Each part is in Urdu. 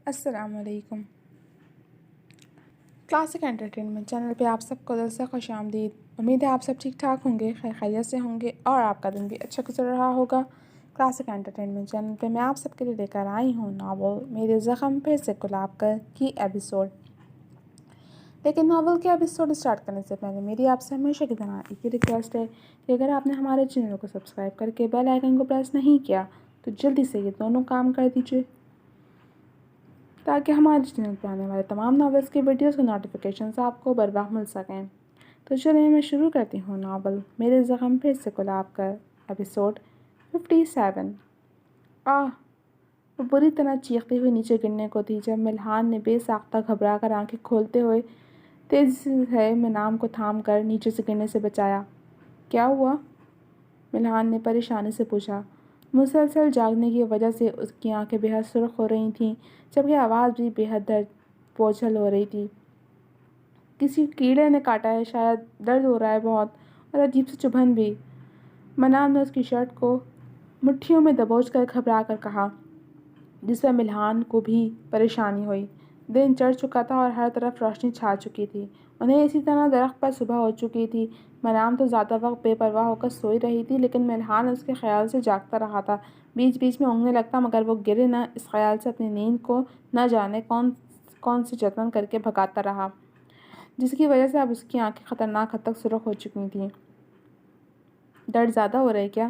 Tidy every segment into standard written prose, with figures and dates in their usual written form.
السلام علیکم۔ کلاسک انٹرٹینمنٹ چینل پہ آپ سب کو دل سے خوش آمدید۔ امید ہے آپ سب ٹھیک ٹھاک ہوں گے، خیر خیریت سے ہوں گے اور آپ کا دن بھی اچھا گزر رہا ہوگا۔ کلاسک انٹرٹینمنٹ چینل پہ میں آپ سب کے لیے لے کر آئی ہوں ناول میرے زخم پھر سے گلاب کا کی ایپیسوڈ۔ لیکن ناول کے ایپیسوڈ اسٹارٹ کرنے سے پہلے میری آپ سے ہمیشہ کی طرح ایک ہی ریکویسٹ ہے کہ اگر آپ نے ہمارے چینل کو سبسکرائب کر کے بیل آئیکن کو پریس نہیں کیا تو جلدی سے یہ دونوں کام کر دیجیے تاکہ ہمارے چینل پہ آنے والے تمام ناولس کی ویڈیوز کے نوٹیفیکیشنز آپ کو بروقت مل سکیں۔ تو چلیے میں شروع کرتی ہوں ناول میرے زخم پھر سے گلاب کا ایپیسوڈ 57۔ وہ بری طرح چیختی ہوئی نیچے گرنے کو تھی جب ملحان نے بے ساختہ گھبرا کر آنکھیں کھولتے ہوئے تیزی سے منام کو تھام کر نیچے سے گرنے سے بچایا۔ کیا ہوا؟ ملحان نے پریشانی سے پوچھا۔ مسلسل جاگنے کی وجہ سے اس کی آنکھیں بے حد سرخ ہو رہی تھیں جبکہ آواز بھی بے حد بوجھل ہو رہی تھی۔ کسی کیڑے نے کاٹا ہے، شاید درد ہو رہا ہے بہت، اور عجیب سی چبھن بھی۔ منام نے اس کی شرٹ کو مٹھیوں میں دبوچ کر گھبرا کر کہا، جس پر ملحان کو بھی پریشانی ہوئی۔ دن چڑھ چکا تھا اور ہر طرف روشنی چھا چکی تھی۔ انہیں اسی طرح درخت پر صبح ہو چکی تھی۔ منام تو زیادہ وقت بے پرواہ ہو کر سوئی رہی تھی لیکن ملحان اس کے خیال سے جاگتا رہا تھا، بیچ بیچ میں اونگنے لگتا مگر وہ گرے نہ، اس خیال سے اپنی نیند کو نہ جانے کون سے جتن کر کے بھگاتا رہا، جس کی وجہ سے اب اس کی آنکھیں خطرناک حد تک سرخ ہو چکی تھیں۔ درد زیادہ ہو رہا ہے کیا؟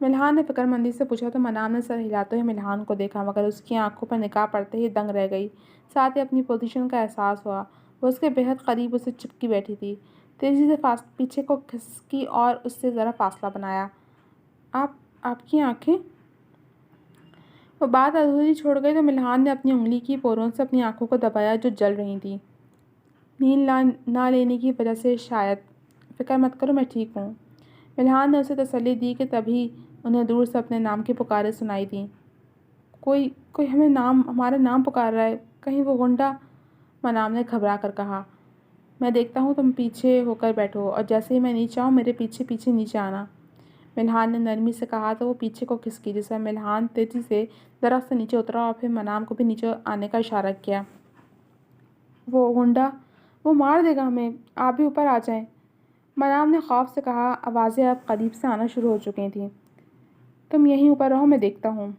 ملحان نے فکر مندی سے پوچھا تو منام نے سر ہلاتے ہوئے ملحان کو دیکھا مگر اس کی آنکھوں پر نگاہ پڑتے ہی دنگ رہ گئی۔ ساتھ ہی اپنی پوزیشن کا احساس ہوا۔ وہ اس کے بے حد قریب اسے چپکی بیٹھی تھی۔ تیزی سے پیچھے کو کھسکی اور اس سے ذرا فاصلہ بنایا۔ آپ کی آنکھیں؟ وہ بات ادھوری چھوڑ گئی تو ملحان نے اپنی انگلی کی پوروں سے اپنی آنکھوں کو دبایا جو جل رہی تھیں، نیند نہ لینے کی وجہ سے شاید۔ فکر مت کرو، میں ٹھیک ہوں۔ ملحان نے اسے تسلی دی کہ تبھی انہیں دور سے اپنے نام کی پکاریں سنائی دیں۔ کوئی ہمارا نام پکار رہا ہے، کہیں وہ غنڈہ؟ منام نے گھبرا کر کہا۔ میں دیکھتا ہوں، تم پیچھے ہو کر بیٹھو اور جیسے ہی میں نیچے آؤں میرے پیچھے پیچھے نیچے آنا۔ ملحان نے نرمی سے کہا تو وہ پیچھے کو کھسکی، جس پر ملحان تیزی سے درخت سے نیچے اترا اور پھر منام کو بھی نیچے آنے کا اشارہ کیا۔ وہ غنڈہ، وہ مار دے گا ہمیں، آپ بھی اوپر آ جائیں، منام نے خوف سے کہا۔ آوازیں اب قریب سے آنا شروع ہو چکی تھیں۔ تم یہیں اوپر رہو، میں دیکھتا ہوں۔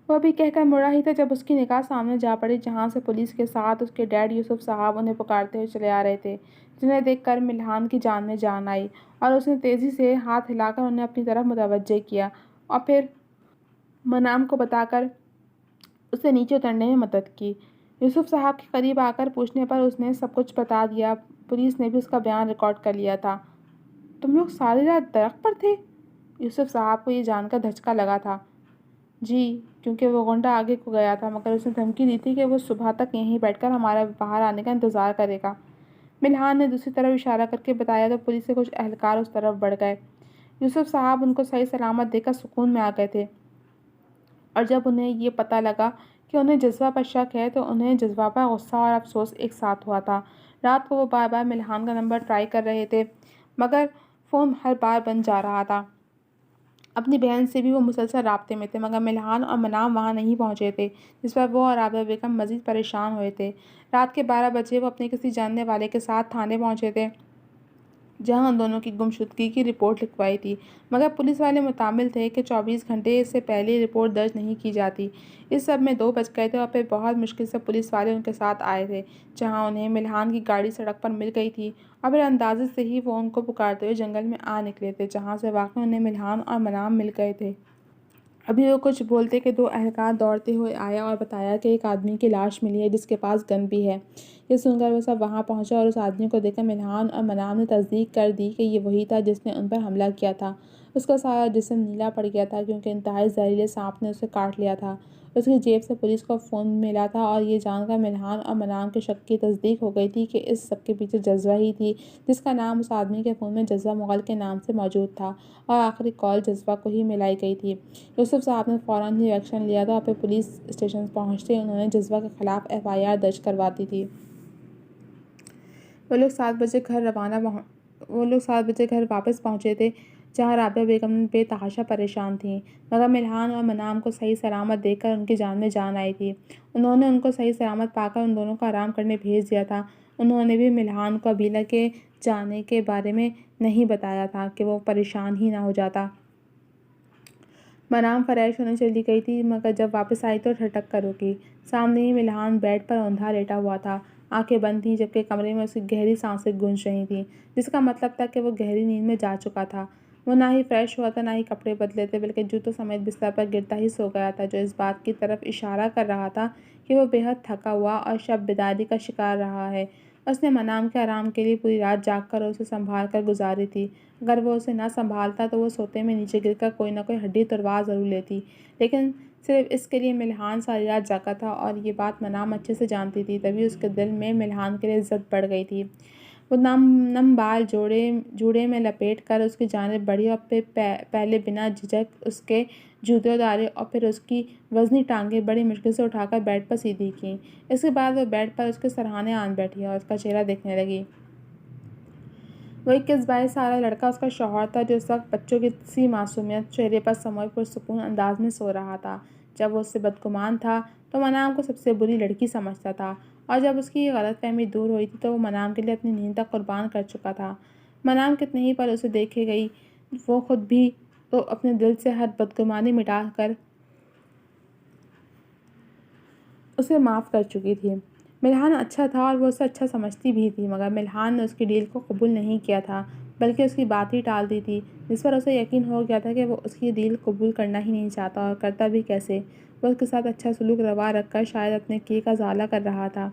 وہ ابھی کہہ کر مڑا ہی تھا جب اس کی نگاہ سامنے جا پڑی جہاں سے پولیس کے ساتھ اس کے ڈیڈ یوسف صاحب انہیں پکارتے ہوئے چلے آ رہے تھے، جنہیں دیکھ کر ملحان کی جان میں جان آئی اور اس نے تیزی سے ہاتھ ہلا کر انہیں اپنی طرف متوجہ کیا اور پھر منام کو بتا کر اسے نیچے اترنے میں مدد کی۔ یوسف صاحب کے قریب آ کر پوچھنے پر اس نے سب کچھ بتا دیا۔ پولیس نے بھی اس کا بیان ریکارڈ کر لیا تھا۔ تم لوگ ساری رات درخت پر تھے؟ یوسف صاحب کو یہ جان کر دھچکا لگا تھا۔ جی، کیونکہ وہ غنڈہ آگے کو گیا تھا مگر اس نے دھمکی دی تھی کہ وہ صبح تک یہیں بیٹھ کر ہمارے باہر آنے کا انتظار کرے گا۔ ملحان نے دوسری طرف اشارہ کر کے بتایا تو پولیس کے کچھ اہلکار اس طرف بڑھ گئے۔ یوسف صاحب ان کو صحیح سلامت دیکھ کر سکون میں آ گئے تھے اور جب انہیں یہ پتہ لگا کہ انہیں جذبہ پر شک ہے تو انہیں جذبہ پر غصہ اور افسوس ایک ساتھ ہوا تھا۔ رات کو وہ بار بار ملحان کا نمبر ٹرائی کر رہے تھے مگر فون ہر بار بند جا رہا تھا۔ اپنی بہن سے بھی وہ مسلسل رابطے میں تھے مگر ملحان اور منام وہاں نہیں پہنچے تھے، جس پر وہ اور عابدہ بیگم مزید پریشان ہوئے تھے۔ رات کے 12 بجے وہ اپنے کسی جاننے والے کے ساتھ تھانے پہنچے تھے جہاں ان دونوں کی گمشدگی کی رپورٹ لکھوائی تھی مگر پولیس والے متعامل تھے کہ 24 گھنٹے سے پہلے رپورٹ درج نہیں کی جاتی۔ اس سب میں 2 بج گئے تھے اور پھر بہت مشکل سے پولیس والے ان کے ساتھ آئے تھے جہاں انہیں ملحان کی گاڑی سڑک پر مل گئی تھی اور پھر اندازے سے ہی وہ ان کو پکارتے ہوئے جنگل میں آ نکلے تھے جہاں سے واقعی انہیں ملحان اور منام مل گئے تھے۔ ابھی وہ کچھ بولتے کہ 2 اہلکار دوڑتے ہوئے آیا اور بتایا کہ ایک آدمی کی لاش ملی ہے جس کے پاس گن بھی ہے۔ یہ سن کر وہ سب وہاں پہنچے اور اس آدمی کو دیکھ کر ملحان اور منام نے تصدیق کر دی کہ یہ وہی تھا جس نے ان پر حملہ کیا تھا۔ اس کا سارا جسم نیلا پڑ گیا تھا کیونکہ انتہائی زہریلے سانپ نے اسے کاٹ لیا تھا۔ اس کی جیب سے پولیس کو فون ملا تھا اور یہ جان کر ملحان اور منام کے شک کی تصدیق ہو گئی تھی کہ اس سب کے پیچھے جذبہ ہی تھی جس کا نام اس آدمی کے فون میں جذبہ مغل کے نام سے موجود تھا اور آخری کال جذبہ کو ہی ملائی گئی تھی۔ یوسف صاحب نے فوراً ہی ایکشن لیا تھا اور پھر پولیس اسٹیشن پہنچتے انہوں نے جذبہ کے خلاف FIR درج کروا دی تھی۔ وہ لوگ 7 بجے گھر واپس پہنچے تھے جہاں رابعہ بیگم بے تحاشا پریشان تھیں، مگر ملحان اور منام کو صحیح سلامت دیکھ کر ان کی جان میں جان آئی تھی۔ انہوں نے ان کو صحیح سلامت پا کر ان دونوں کو آرام کرنے بھیج دیا تھا۔ انہوں نے بھی ملحان کو ابیلہ کے جانے کے بارے میں نہیں بتایا تھا کہ وہ پریشان ہی نہ ہو جاتا۔ منام فریش ہونے چلی گئی تھی، مگر جب واپس آئی تو ٹھٹک کر رکی۔ سامنے ہی ملحان بیڈ پر اوندھا لیٹا ہوا تھا، آنکھیں بند تھیں، جبکہ کمرے میں اس کی گہری سانسیں گونج رہی تھیں، جس کا مطلب تھا کہ وہ گہری نیند میں جا چکا تھا۔ وہ نہ ہی فریش ہوا تھا، نہ ہی کپڑے بدلے تھے، بلکہ جوتوں سمیت بستر پر گرتا ہی سو گیا تھا، جو اس بات کی طرف اشارہ کر رہا تھا کہ وہ بے حد تھکا ہوا اور شب بیداری کا شکار رہا ہے۔ اس نے منام کے آرام کے لیے پوری رات جاگ کر اور اسے سنبھال کر گزاری تھی۔ اگر وہ اسے نہ سنبھالتا تو وہ سوتے میں نیچے گر کر کوئی نہ کوئی ہڈی تڑوا ضرور لیتی، لیکن صرف اس کے لیے ملحان ساری رات جاگا تھا، اور یہ بات منام اچھے سے جانتی تھی، تبھی اس کے دل میں ملحان کے لیے عزت بڑھ گئی تھی۔ وہ نم بال جوڑے میں لپیٹ کر اس کی جانب بڑھی اور پھر پہلے بنا جھجک اس کے جوتے اتارے اور پھر اس کی وزنی ٹانگیں بڑی مشکل سے اٹھا کر بیڈ پر سیدھی کیں۔ اس کے بعد وہ بیڈ پر اس کے سرہانے آن بیٹھی اور اس کا چہرہ دیکھنے لگی۔ وہ 21-22 سالہ لڑکا اس کا شوہر تھا، جو اس وقت بچوں کی سی معصومیت چہرے پر سموئے پرسکون انداز میں سو رہا تھا۔ جب وہ اس سے بدگمان تھا تو منام کو سب سے بری لڑکی سمجھتا تھا، اور جب اس کی یہ غلط فہمی دور ہوئی تھی تو وہ منام کے لیے اپنی نیند تک قربان کر چکا تھا۔ منام کتنے ہی پل اسے دیکھے گئی، وہ خود بھی تو اپنے دل سے ہر بدگمانی مٹا کر اسے معاف کر چکی تھی۔ ملحان اچھا تھا اور وہ اسے اچھا سمجھتی بھی تھی، مگر ملحان نے اس کی ڈیل کو قبول نہیں کیا تھا، بلکہ اس کی بات ہی ٹال دی تھی، جس پر اسے یقین ہو گیا تھا کہ وہ اس کی ڈیل قبول کرنا ہی نہیں چاہتا، اور کرتا بھی کیسے۔ وہ اس کے ساتھ اچھا سلوک روا رکھ کر شاید اپنے کیے کا ازالہ کر رہا تھا۔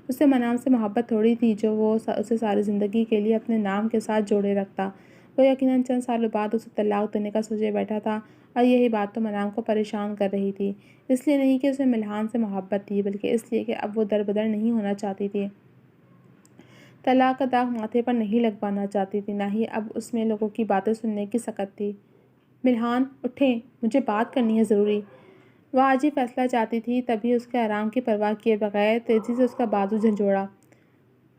اسے منام سے محبت تھوڑی تھی جو وہ اسے ساری زندگی کے لیے اپنے نام کے ساتھ جوڑے رکھتا۔ وہ یقیناً چند سالوں بعد اسے طلاق دینے کا سوچے بیٹھا تھا، اور یہی بات تو منام کو پریشان کر رہی تھی، اس لیے نہیں کہ اسے ملحان سے محبت تھی، بلکہ اس لیے کہ اب وہ دربدر نہیں ہونا چاہتی تھی، طلاق کا داغ ماتھے پر نہیں لگوانا چاہتی تھی، نہ ہی اب اس میں لوگوں کی باتیں سننے کی سکت تھی۔ ملحان اٹھیں، مجھے بات کرنی ہے ضروری۔ وہ آج ہی فیصلہ چاہتی تھی، تبھی اس کے آرام کی پرواہ کیے بغیر تیزی سے اس کا بازو جھنجھوڑا۔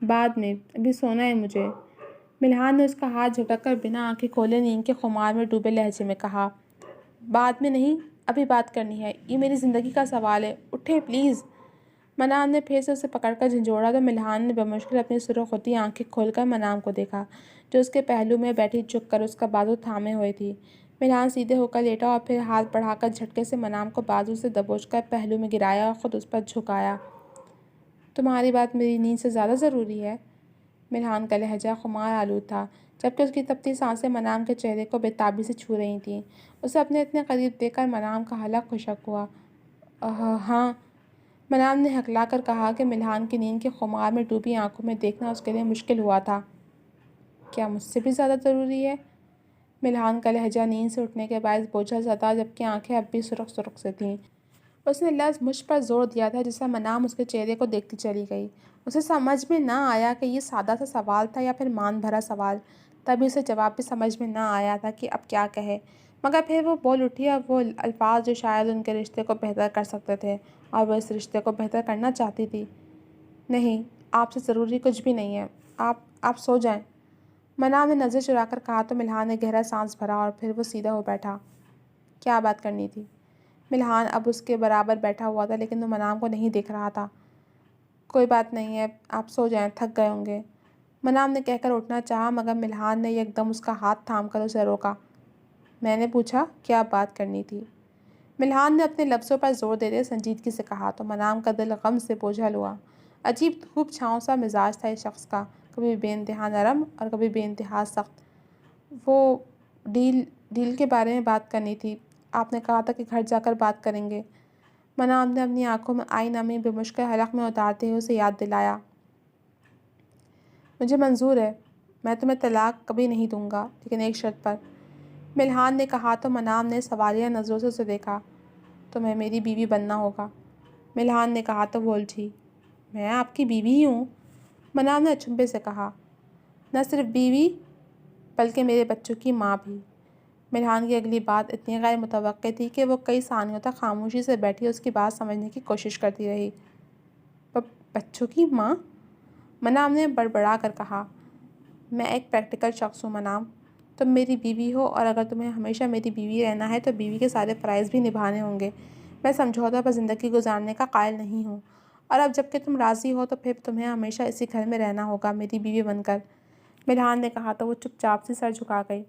بعد میں، ابھی سونا ہے مجھے۔ ملحان نے اس کا ہاتھ جھٹک کر بنا آنکھیں کھولے نیند کے خمار میں ڈوبے لہجے میں کہا، بعد میں نہیں، ابھی بات کرنی ہے، یہ میری زندگی کا سوال ہے، اٹھیں پلیز۔ منام نے پھر سے اسے پکڑ کر جھنجھوڑا تو ملحان نے بمشکل اپنی سرخ ہوتی آنکھیں کھول کر منام کو دیکھا، جو اس کے پہلو میں بیٹھی جھک کر اس کا بازو تھامے ہوئے تھی۔ ملحان سیدھے ہو کر لیٹا اور پھر ہاتھ بڑھا کر جھٹکے سے منام کو بازو سے دبوچ کر پہلو میں گرایا اور خود اس پر جھکایا۔ تمہاری بات میری نیند سے زیادہ ضروری ہے؟ ملحان کا لہجہ خمار آلود تھا، جبکہ اس کی تپتی سانسیں منام کے چہرے کو بے تابی سے چھو رہی تھیں۔ اسے اپنے اتنے قریب دیکھ کر منام کا حلق خشک ہوا۔ ہاں، منام نے ہکلا کر کہا کہ ملحان کی نیند کے خمار میں ڈوبی آنکھوں میں دیکھنا اس کے لیے مشکل ہوا تھا۔ کیا مجھ سے بھی زیادہ ضروری ہے؟ ملحان کا لہجہ نیند سے اٹھنے کے باعث بوجھل سا تھا، جبکہ آنکھیں اب بھی سرخ سرخ سے تھیں۔ اس نے لفظ مجھ پر زور دیا تھا، جس سے منام اس کے چہرے کو دیکھتی چلی گئی۔ اسے سمجھ میں نہ آیا کہ یہ سادہ سا سوال تھا یا پھر مان بھرا سوال، تبھی اسے جواب بھی سمجھ میں نہ آیا تھا کہ اب کیا کہے، مگر پھر وہ بول اٹھی، اور وہ الفاظ جو شاید ان کے رشتے کو بہتر کر سکتے تھے، اور وہ اس رشتے کو بہتر کرنا چاہتی تھی۔ نہیں، آپ سے ضروری کچھ بھی نہیں ہے، آپ سو جائیں۔ منام نے نظر چرا کر کہا تو ملحان نے گہرا سانس بھرا اور پھر وہ سیدھا ہو بیٹھا۔ کیا بات کرنی تھی؟ ملحان اب اس کے برابر بیٹھا ہوا تھا، لیکن وہ منام کو نہیں دیکھ رہا تھا۔ کوئی بات نہیں ہے، آپ سو جائیں، تھک گئے ہوں گے۔ منام نے کہہ کر اٹھنا چاہا، مگر ملحان نے یک دم اس کا ہاتھ تھام کر اسے روکا۔ میں نے پوچھا، کیا بات کرنی تھی؟ ملحان نے اپنے لفظوں پر زور دیتے سنجیدگی سے کہا تو منام کا دل غم سے بوجھل ہوا۔ عجیب دھوپ چھاؤں سا مزاج تھا اس شخص کا، کبھی بے انتہا نرم اور کبھی بے انتہا سخت۔ وہ ڈیل کے بارے میں بات کرنی تھی، آپ نے کہا تھا کہ گھر جا کر بات کریں گے۔ منام نے اپنی آنکھوں میں آئی نمی بمشکل حلق میں اتارتے ہوئے اسے یاد دلایا۔ مجھے منظور ہے، میں تمہیں طلاق کبھی نہیں دوں گا، لیکن ایک شرط پر۔ ملحان نے کہا تو منام نے سوالیہ نظروں سے اسے دیکھا۔ تمہیں میری بیوی بننا ہوگا۔ ملحان نے کہا تو بول اٹھی، میں آپ کی بیوی ہی ہوں۔ منام نے اچنبھے سے کہا، نہ صرف بیوی بلکہ میرے بچوں کی ماں بھی۔ ملحان کی اگلی بات اتنی غیر متوقع تھی کہ وہ کئی ثانیوں تک خاموشی سے بیٹھی اس کی بات سمجھنے کی کوشش کرتی رہی۔ بچوں کی ماں؟ منام نے بڑبڑا کر کہا، میں ایک پریکٹیکل شخص ہوں منام، تم میری بیوی ہو اور اگر تمہیں ہمیشہ میری بیوی رہنا ہے تو بیوی کے سارے فرائض بھی نبھانے ہوں گے۔ میں سمجھوتوں پر زندگی گزارنے کا قائل نہیں ہوں، اور اب جب کہ تم راضی ہو تو پھر تمہیں ہمیشہ اسی گھر میں رہنا ہوگا میری بیوی بن کر، ملحان نے کہا تو وہ چپ چاپ سے سر جھکا گئی۔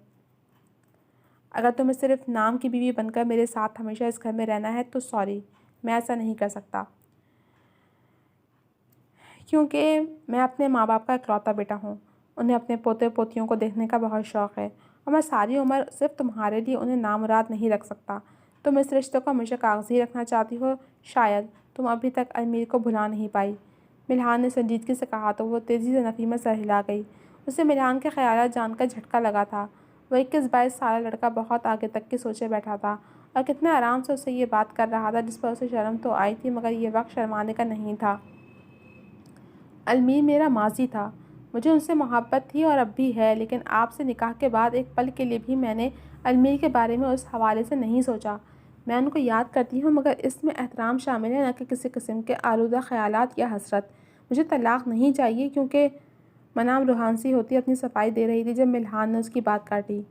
اگر تمہیں صرف نام کی بیوی بن کر میرے ساتھ ہمیشہ اس گھر میں رہنا ہے تو سوری، میں ایسا نہیں کر سکتا، کیونکہ میں اپنے ماں باپ کا اکلوتا بیٹا ہوں۔ انہیں اپنے پوتے پوتیوں کو دیکھنے کا بہت شوق ہے، اور میں ساری عمر صرف تمہارے لیے انہیں نامراد نہیں رکھ سکتا۔ تم اس رشتے کو ہمیشہ کاغذی رکھنا چاہتی ہو، شاید تم ابھی تک امیر کو بھلا نہیں پائی، ملحان نے سنجیدگی سے کہا تو وہ تیزی سے نفی میں سر ہلا گئی۔ اسے ملحان کے خیالات جان کر جھٹکا لگا تھا۔ وہ 21-22 سالہ لڑکا بہت آگے تک کی سوچے بیٹھا تھا، اور کتنے آرام سے اسے یہ بات کر رہا تھا جس پر اسے شرم تو آئی تھی مگر یہ وقت شرمانے کا نہیں تھا۔ المیر میرا ماضی تھا، مجھے ان سے محبت تھی اور اب بھی ہے، لیکن آپ سے نکاح کے بعد ایک پل کے لیے بھی میں نے المیر کے بارے میں اس حوالے سے نہیں سوچا۔ میں ان کو یاد کرتی ہوں مگر اس میں احترام شامل ہے، نہ کہ کسی قسم کے آلودہ خیالات یا حسرت۔ مجھے طلاق نہیں چاہیے کیونکہ منام روحانسی ہوتی اپنی صفائی دے رہی تھی جب ملحان نے اس کی بات کاٹی،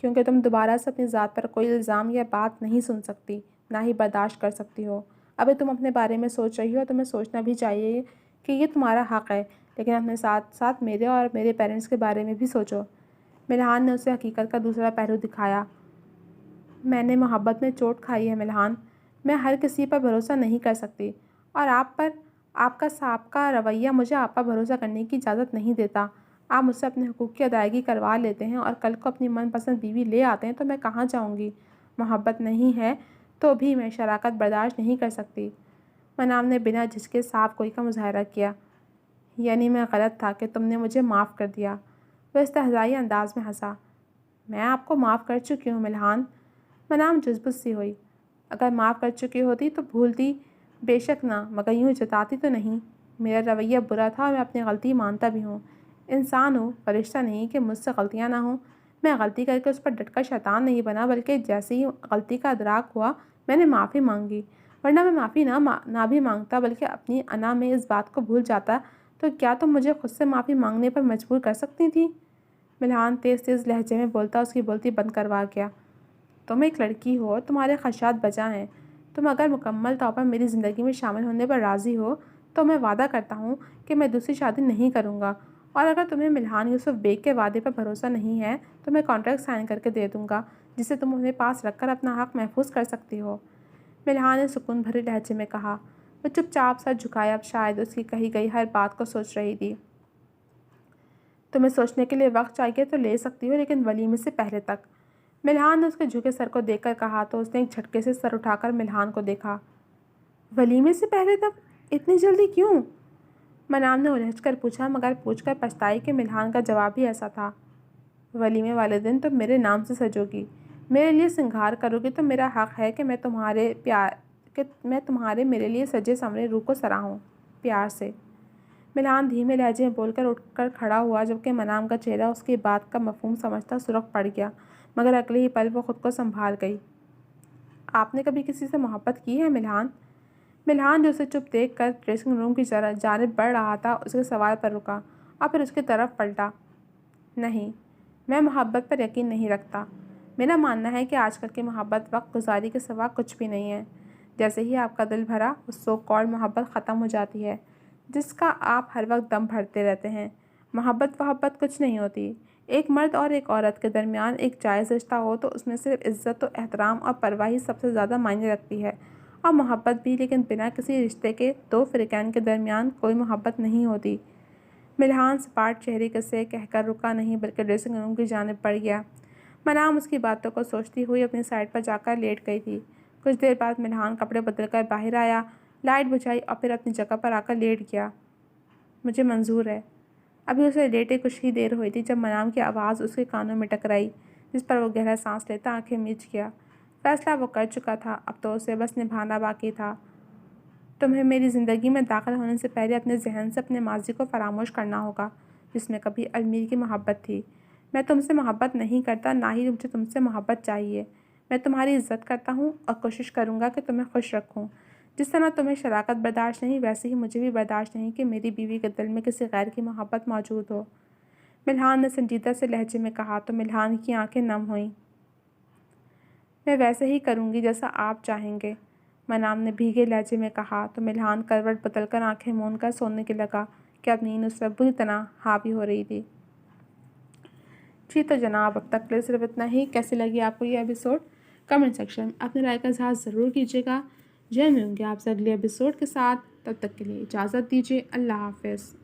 کیونکہ تم دوبارہ سے اپنی ذات پر کوئی الزام یا بات نہیں سن سکتی، نہ ہی برداشت کر سکتی ہو۔ ابھی تم اپنے بارے میں سوچ رہی ہو اور تمہیں سوچنا بھی چاہیے کہ یہ تمہارا حق ہے، لیکن اپنے ساتھ ساتھ میرے اور میرے پیرنٹس کے بارے میں بھی سوچو۔ ملحان نے اسے حقیقت کا دوسرا پہلو دکھایا۔ میں نے محبت میں چوٹ کھائی ہے ملحان، میں ہر کسی پر بھروسہ نہیں کر سکتی، اور آپ کا سابقہ رویہ مجھے آپ پر بھروسہ کرنے کی اجازت نہیں دیتا۔ آپ مجھ سے اپنے حقوق کی ادائیگی کروا لیتے ہیں اور کل کو اپنی من پسند بیوی لے آتے ہیں تو میں کہاں جاؤں گی؟ محبت نہیں ہے تو بھی میں شراکت برداشت نہیں کر سکتی۔ منام نے بنا جھجکے صاف گوئی کا مظاہرہ کیا۔ یعنی میں غلط تھا کہ تم نے مجھے معاف کر دیا؟ وہ استہزائی انداز میں ہنسا۔ میں آپ کو معاف کر چکی ہوں ملحان، منام جذبت سی ہوئی۔ اگر معاف کر چکی ہوتی تو بھولتی بے شک نہ، مگر یوں جتاتی تو نہیں۔ میرا رویہ برا تھا اور میں اپنی غلطی مانتا بھی ہوں۔ انسان ہوں، فرشتہ نہیں کہ مجھ سے غلطیاں نہ ہوں۔ میں غلطی کر کے اس پر ڈٹ کر شیطان نہیں بنا، بلکہ جیسے ہی غلطی کا ادراک ہوا میں نے معافی مانگی، ورنہ میں معافی نہ بھی مانگتا بلکہ اپنی انا میں اس بات کو بھول جاتا تو کیا تم مجھے خود سے معافی مانگنے پر مجبور کر سکتی تھی؟ ملحان تیز تیز لہجے میں بولتا اس کی بولتی بند کروا گیا۔ تم ایک لڑکی ہو، تمہارے خدشات بجا ہیں، تم اگر مکمل طور پر میری زندگی میں شامل ہونے پر راضی ہو تو میں وعدہ کرتا ہوں کہ میں دوسری شادی نہیں کروں گا، اور اگر تمہیں ملحان یوسف بیگ کے وعدے پر بھروسہ نہیں ہے تو میں کانٹریکٹ سائن کر کے دے دوں گا جسے تم اپنے پاس رکھ کر اپنا حق محفوظ کر سکتی ہو، ملحان نے سکون بھرے لہجے میں کہا۔ وہ چپ چاپ سر جھکایا، اب شاید اس کی کہی گئی ہر بات کو سوچ رہی تھی۔ تمہیں سوچنے کے لیے وقت چاہیے تو لے سکتی ہو، لیکن ولیمے سے پہلے تک، ملحان نے اس کے جھکے سر کو دیکھ کر کہا تو اس نے ایک جھٹکے سے سر اٹھا کر ملحان کو دیکھا۔ ولیمے سے پہلے تک؟ اتنی جلدی کیوں؟ منام نے الجھ کر پوچھا، مگر پوچھ کر پچھتائی کہ ملحان کا جواب بھی ایسا تھا۔ ولیمے والے دن تم میرے نام سے سجو گی، میرے لیے سنگھار کرو گی تو میرا حق ہے کہ میں تمہارے میرے لیے سجے سنورے روح کو سراہوں، پیار سے۔ ملحان دھیمے لہجے میں بول کر اٹھ کر کھڑا ہوا، جبکہ منام کا چہرہ اس کی بات کا مفہوم سمجھتا سرخ پڑ گیا، مگر اگلے ہی پل وہ خود کو سنبھال گئی۔ آپ نے کبھی کسی سے محبت کی ہے ملحان؟ ملحان جو اسے چپ دیکھ کر ڈریسنگ روم کی جانب بڑھ رہا تھا اس کے سوال پر رکا اور پھر اس کی طرف پلٹا۔ نہیں، میں محبت پر یقین نہیں رکھتا۔ میرا ماننا ہے کہ آج کل کی محبت وقت گزاری کے سوا کچھ بھی نہیں ہے۔ جیسے ہی آپ کا دل بھرا وہ سو کالڈ محبت ختم ہو جاتی ہے جس کا آپ ہر وقت دم بھرتے رہتے ہیں۔ محبت کچھ نہیں ہوتی۔ ایک مرد اور ایک عورت کے درمیان ایک جائز رشتہ ہو تو اس میں صرف عزت و احترام اور پرواہ ہی سب سے زیادہ معنی رکھتی ہے، اور محبت بھی، لیکن بنا کسی رشتے کے دو فریقین کے درمیان کوئی محبت نہیں ہوتی۔ ملحان سپاٹ چہرے سے کہہ کر رکا نہیں بلکہ ڈریسنگ روم کی جانب بڑھ گیا۔ منام اس کی باتوں کو سوچتی ہوئی اپنی سائڈ پر جا کر لیٹ گئی تھی۔ کچھ دیر بعد ملحان کپڑے بدل کر باہر آیا، لائٹ بجھائی اور پھر اپنی جگہ پر آ کر لیٹ گیا۔ مجھے منظور ہے۔ ابھی اسے لیٹے کچھ ہی دیر ہوئی تھی جب منام کی آواز اس کے کانوں میں ٹکرائی، جس پر وہ گہرا سانس لیتا آنکھیں میچ گیا۔ فیصلہ وہ کر چکا تھا، اب تو اسے بس نبھانا باقی تھا۔ تمہیں میری زندگی میں داخل ہونے سے پہلے اپنے ذہن سے اپنے ماضی کو فراموش کرنا ہوگا جس میں کبھی المیر کی محبت تھی۔ میں تم سے محبت نہیں کرتا، نہ ہی مجھے تم سے محبت چاہیے۔ میں تمہاری عزت کرتا ہوں اور کوشش کروں گا کہ تمہیں خوش رکھوں۔ جس طرح تمہیں شراکت برداشت نہیں، ویسے ہی مجھے بھی برداشت نہیں کہ میری بیوی کے دل میں کسی غیر کی محبت موجود ہو۔ ملحان نے سنجیدہ سے لہجے میں کہا تو ملحان کی آنکھیں نم ہوئیں۔ میں ویسے ہی کروں گی جیسا آپ چاہیں گے، منام نے بھیگے لہجے میں کہا تو ملحان کروٹ بدل کر آنکھیں موند کر سونے کے لگا کہ اب نیند اس پر بری طرح حاوی ہو رہی تھی۔ جی تو جناب، اب تک کے لیے صرف اتنا ہی۔ کیسی لگی آپ کو یہ ایپیسوڈ؟ کمنٹ سیکشن میں اپنی رائے کا اظہار ضرور کیجیے گا۔ جے ملوں گی آپ سے اگلے ایپیسوڈ کے ساتھ، تب تک کے لیے اجازت دیجیے۔ اللہ حافظ۔